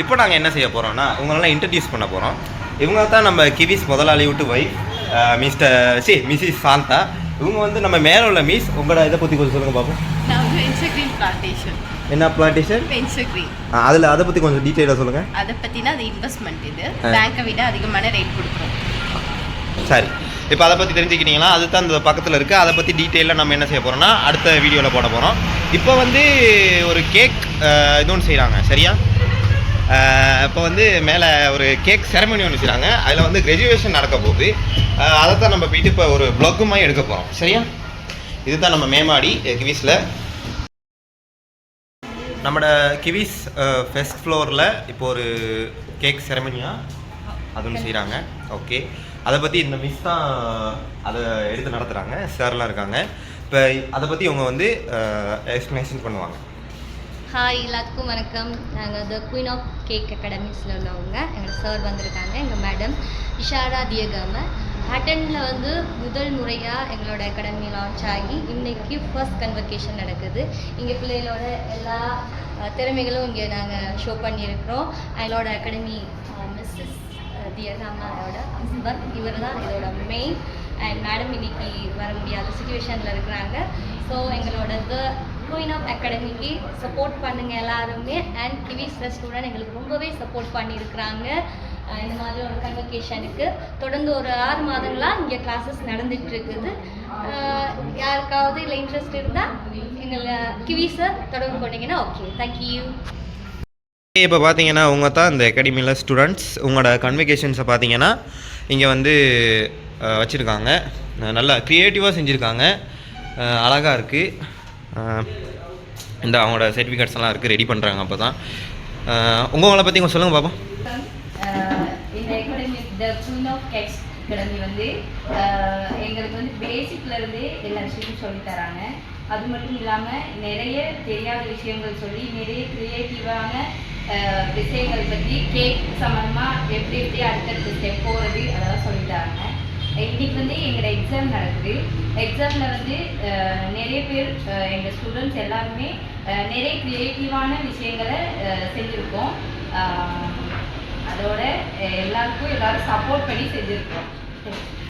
இப்போ நாங்கள் என்ன செய்ய போகிறோம்னா உங்களெல்லாம் இன்ட்ரடியூஸ் பண்ண போகிறோம். இவங்க தான் நம்ம கிவிஸ் முதலாளி விட்டு வைஃப் மிஸ்ஸஸ் சாந்தா. இவங்க வந்து நம்ம மேலே உள்ள மிஸ். உங்களோட இதை பற்றி கொஞ்சம் சொல்லுங்கள் பார்ப்போம். என்ன பிளான்டேஷன்? அதில் அதை பற்றி கொஞ்சம் டீட்டெயிலாக சொல்லுங்கள். அதை பற்றினா அது இன்வெஸ்ட்மெண்ட். இது பேங்கை விட அதிகமான ரேட் கொடுக்குறோம். சரி, இப்போ அதை பற்றி தெரிஞ்சுக்கிட்டீங்களா? அது தான் இந்த பக்கத்தில் இருக்குது. அதை பற்றி டீட்டெயிலாக நம்ம என்ன செய்ய போகிறோம்னா அடுத்த வீடியோவில் போட போகிறோம். இப்போ வந்து ஒரு கேக் இதுவும் செய்கிறாங்க, சரியா? இப்போ வந்து மேலே ஒரு கேக் செரமனி ஒன்று செய்கிறாங்க. அதில் வந்து கிராஜுவேஷன் நடக்க போகுது. அதை தான் நம்ம போயிட்டு இப்போ ஒரு ப்ளாக்குமாய் எடுக்க போகிறோம், சரியா? இதுதான் நம்ம மேமாடி கிவிஸில். நம்மளோட கிவிஸ் ஃபர்ஸ்ட் ஃப்ளோரில் இப்போ ஒரு கேக் செரமனியாக அது ஒன்று செய்கிறாங்க. ஓகே, அதை பற்றி இந்த மிஸ் தான் அதை எடுத்து நடத்துகிறாங்க. சார்லாம் இருக்காங்க. இப்போ அதை பற்றி இவங்க வந்து எக்ஸ்ப்ளனேஷன் பண்ணுவாங்க. ஹாய், எல்லாத்துக்கும் வணக்கம். நாங்கள் த குயின் ஆஃப் கேக் அகாடமிஸில் உள்ளவங்க. எங்கள் சார் வந்திருக்காங்க, எங்கள் மேடம் இஷாரா தியகாம. பேட்டர்னில் வந்து முதல் முறையாக எங்களோட அகாடமி லான்ச் ஆகி இன்றைக்கி ஃபர்ஸ்ட் கன்வகேஷன் நடக்குது. இங்கே பிள்ளைகளோட எல்லா திறமைகளும் இங்கே நாங்கள் ஷோ பண்ணியிருக்கிறோம். எங்களோட அகாடமி மிஸ்ஸஸ் தியகாமாவோட ஹஸ்பண்ட் இவர் தான் இதோட மெயின். அண்ட் மேடம் இன்னைக்கு வர முடியாத சுச்சுவேஷனில் இருக்கிறாங்க. ஸோ எங்களோட த குயின் ஆஃப் அகாடமிக்கு சப்போர்ட் பண்ணுங்கள் எல்லாருமே. அண்ட் கிவிஸ் ஸ்டூடெண்ட் எங்களுக்கு ரொம்பவே சப்போர்ட் பண்ணியிருக்கிறாங்க. இந்த மாதிரி ஒரு கன்வகேஷனுக்கு தொடர்ந்து ஒரு 6 மாதங்களாக இங்கே கிளாஸஸ் நடந்துகிட்ருக்குது. யாருக்காவது இல்லை இன்ட்ரெஸ்ட் இருந்தால் எங்களை கிவிஸை தொடர்பு கொண்டீங்கன்னா ஓகே. தேங்க்யூ. இப்போ பார்த்தீங்கன்னா உங்க தான் இந்த அகாடமியில் ஸ்டூடெண்ட்ஸ். உங்களோட கன்வகேஷன்ஸை பார்த்தீங்கன்னா இங்கே வந்து வச்சுருக்காங்க. நல்லா க்ரியேட்டிவாக செஞ்சுருக்காங்க, அழகாக இருக்குது. இந்த அவங்களோட சர்டிஃபிகேட்ஸ் எல்லாம் இருக்குது, ரெடி பண்ணுறாங்க. அப்போ தான் உங்களை பற்றி கொஞ்சம் சொல்லுங்கள் பாப்பா. இந்த academy the queen of cakes academy வந்து எங்களுக்கு வந்து பேசிக்லேருந்தே எல்லா விஷயமும் சொல்லித்தராங்க. அது மட்டும் இல்லாமல் நிறைய தெரியாத விஷயங்கள் சொல்லி நிறைய க்ரியேட்டிவான விஷயங்கள் பற்றி கேக் சம்மந்தமாக எப்படி எப்படி அடுத்தடுத்த ஸ்டெப் போகிறது அதெல்லாம் சொல்லித்தராங்க. இன்றைக்கி வந்து எங்களோட எக்ஸாம் நடக்குது. எக்ஸாமில் வந்து நிறைய பேர் எங்கள் ஸ்டூடெண்ட்ஸ் எல்லாருமே நிறைய க்ரியேட்டிவான விஷயங்களை செஞ்சுருக்கோம். அதோட எல்லாருக்கும் எல்லோரும் சப்போர்ட் பண்ணி செஞ்சுருக்கோம்.